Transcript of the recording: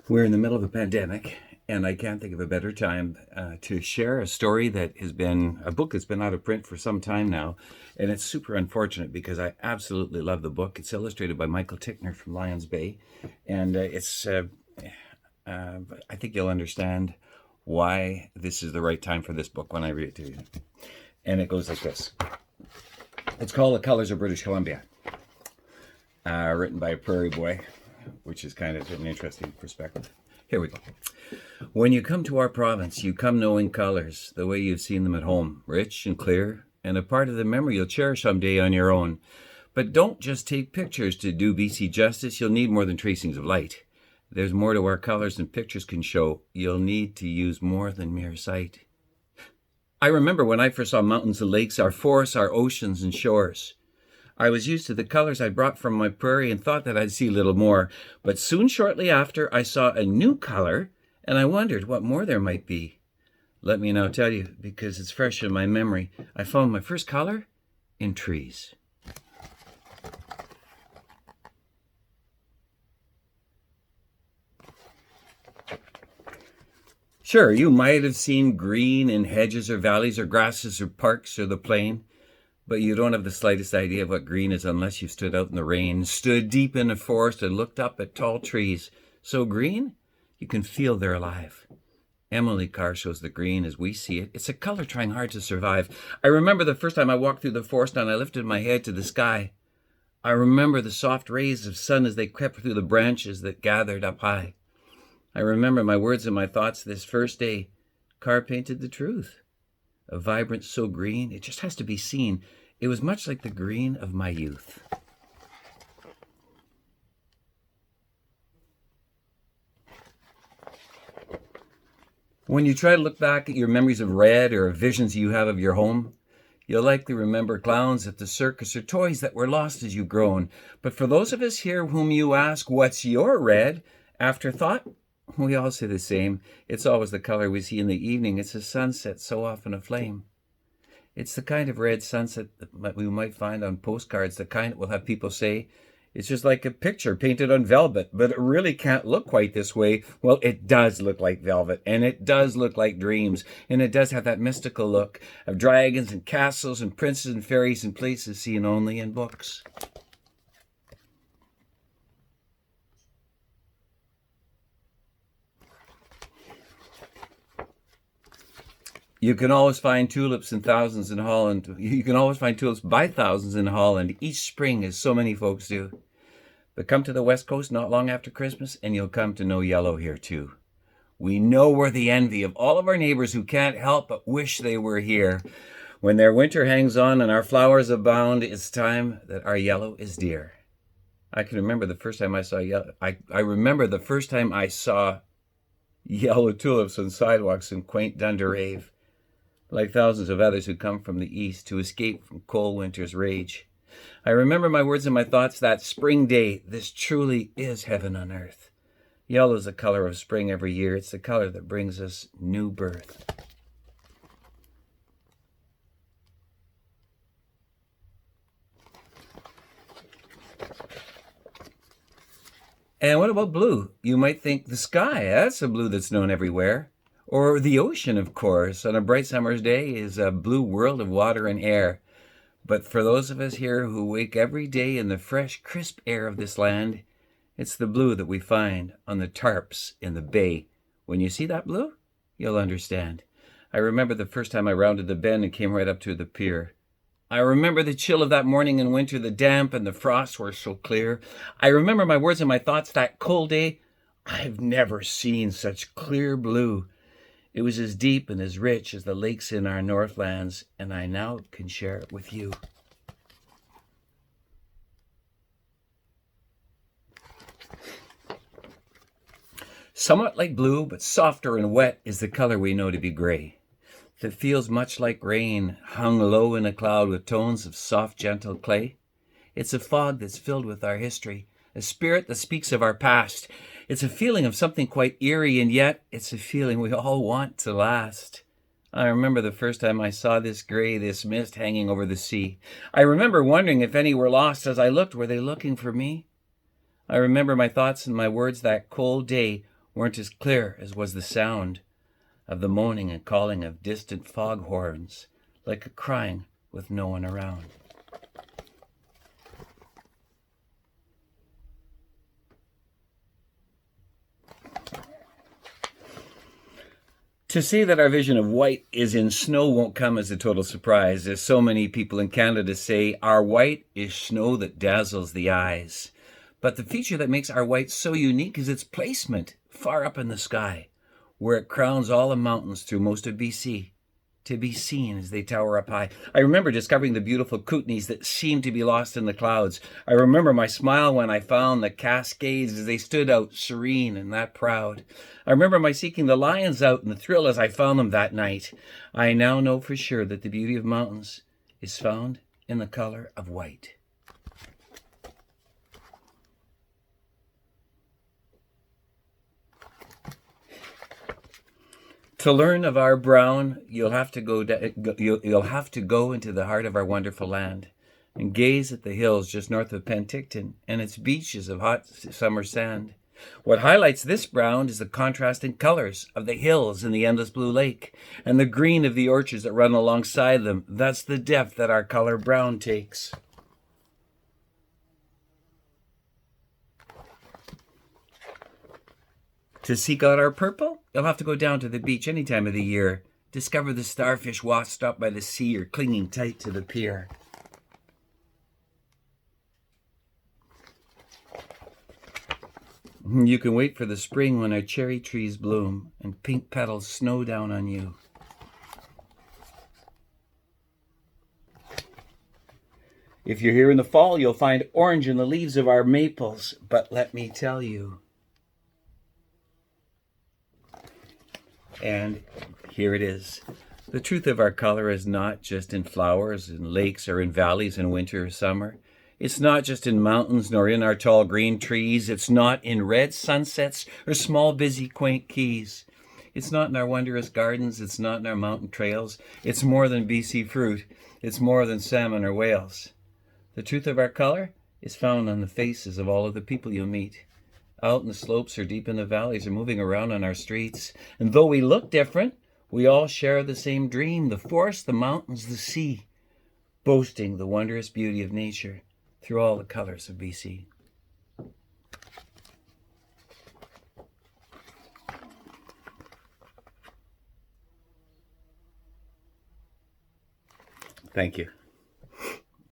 We're in the middle of a pandemic, and I can't think of a better time to share a story that has been a book that's been out of print for some time now. And it's super unfortunate because I absolutely love the book. It's illustrated by Michael Tickner from Lions Bay. And I think you'll understand why this is the right time for this book when I read it to you. And it goes like this. It's called The Colors of British Columbia, written by a prairie boy, which is kind of an interesting perspective. Here we go. When you come to our province, you come knowing colors, the way you've seen them at home, rich and clear, and a part of the memory you'll cherish someday on your own. But don't just take pictures to do BC justice. You'll need more than tracings of light. There's more to our colors than pictures can show. You'll need to use more than mere sight. I remember when I first saw mountains and lakes, our forests, our oceans and shores. I was used to the colors I brought from my prairie and thought that I'd see little more. But soon, shortly after, I saw a new color, and I wondered what more there might be. Let me now tell you, because it's fresh in my memory. I found my first color in trees. Sure, you might have seen green in hedges or valleys or grasses or parks or the plain. But you don't have the slightest idea of what green is unless you've stood out in the rain, stood deep in a forest and looked up at tall trees. So green, you can feel they're alive. Emily Carr shows the green as we see it. It's a color trying hard to survive. I remember the first time I walked through the forest and I lifted my head to the sky. I remember the soft rays of sun as they crept through the branches that gathered up high. I remember my words and my thoughts this first day. Carr painted the truth. A vibrance so green, it just has to be seen. It was much like the green of my youth. When you try to look back at your memories of red or visions you have of your home, you'll likely remember clowns at the circus or toys that were lost as you've grown. But for those of us here whom you ask, what's your red? Afterthought, we all say the same. It's always the color we see in the evening. It's a sunset, so often aflame. It's the kind of red sunset that we might find on postcards, the kind that will have people say, it's just like a picture painted on velvet, but it really can't look quite this way. Well, it does look like velvet, and it does look like dreams, and it does have that mystical look of dragons and castles and princes and fairies and places seen only in books. You can always find tulips in thousands in Holland. You can always find tulips by thousands in Holland each spring, as so many folks do. But come to the West Coast not long after Christmas, and you'll come to know yellow here too. We know we're the envy of all of our neighbors who can't help but wish they were here. When their winter hangs on and our flowers abound, it's time that our yellow is dear. I can remember the first time I saw yellow. I remember the first time I saw yellow tulips on sidewalks in quaint Dunderave. Like thousands of others who come from the east to escape from cold winter's rage. I remember my words and my thoughts that spring day. This truly is heaven on earth. Yellow is the color of spring every year. It's the color that brings us new birth. And what about blue? You might think the sky, that's a blue that's known everywhere. Or the ocean, of course, on a bright summer's day is a blue world of water and air. But for those of us here who wake every day in the fresh, crisp air of this land, it's the blue that we find on the tarps in the bay. When you see that blue, you'll understand. I remember the first time I rounded the bend and came right up to the pier. I remember the chill of that morning in winter, the damp and the frost were so clear. I remember my words and my thoughts that cold day. I've never seen such clear blue. It was as deep and as rich as the lakes in our Northlands, and I now can share it with you. Somewhat like blue, but softer and wet, is the color we know to be gray. That feels much like rain, hung low in a cloud with tones of soft, gentle clay. It's a fog that's filled with our history, a spirit that speaks of our past. It's a feeling of something quite eerie, and yet it's a feeling we all want to last. I remember the first time I saw this gray, this mist hanging over the sea. I remember wondering if any were lost as I looked. Were they looking for me? I remember my thoughts and my words that cold day. weren't as clear as was the sound of the moaning and calling of distant foghorns, like a crying with no one around. To say that our vision of white is in snow won't come as a total surprise, as so many people in Canada say our white is snow that dazzles the eyes. But the feature that makes our white so unique is its placement far up in the sky, where it crowns all the mountains through most of BC, to be seen as they tower up high. I remember discovering the beautiful Kootenays that seemed to be lost in the clouds. I remember my smile when I found the Cascades as they stood out serene and that proud. I remember my seeking the lions out and the thrill as I found them that night. I now know for sure that the beauty of mountains is found in the color of white. To learn of our brown, you'll have to go into the heart of our wonderful land and gaze at the hills just north of Penticton and its beaches of hot summer sand. What highlights this brown is the contrasting colors of the hills in the endless blue lake and the green of the orchards that run alongside them. That's the depth that our color brown takes. To seek out our purple, you'll have to go down to the beach any time of the year. Discover the starfish washed up by the sea or clinging tight to the pier. You can wait for the spring when our cherry trees bloom and pink petals snow down on you. If you're here in the fall, you'll find orange in the leaves of our maples. But let me tell you, and here it is. The truth of our color is not just in flowers, in lakes, or in valleys in winter or summer. It's not just in mountains nor in our tall green trees. It's not in red sunsets or small busy quaint quays. It's not in our wondrous gardens. It's not in our mountain trails. It's more than BC fruit. It's more than salmon or whales. The truth of our color is found on the faces of all of the people you'll meet. Out in the slopes or deep in the valleys or moving around on our streets. And though we look different, we all share the same dream, the forest, the mountains, the sea, boasting the wondrous beauty of nature through all the colors of BC. Thank you.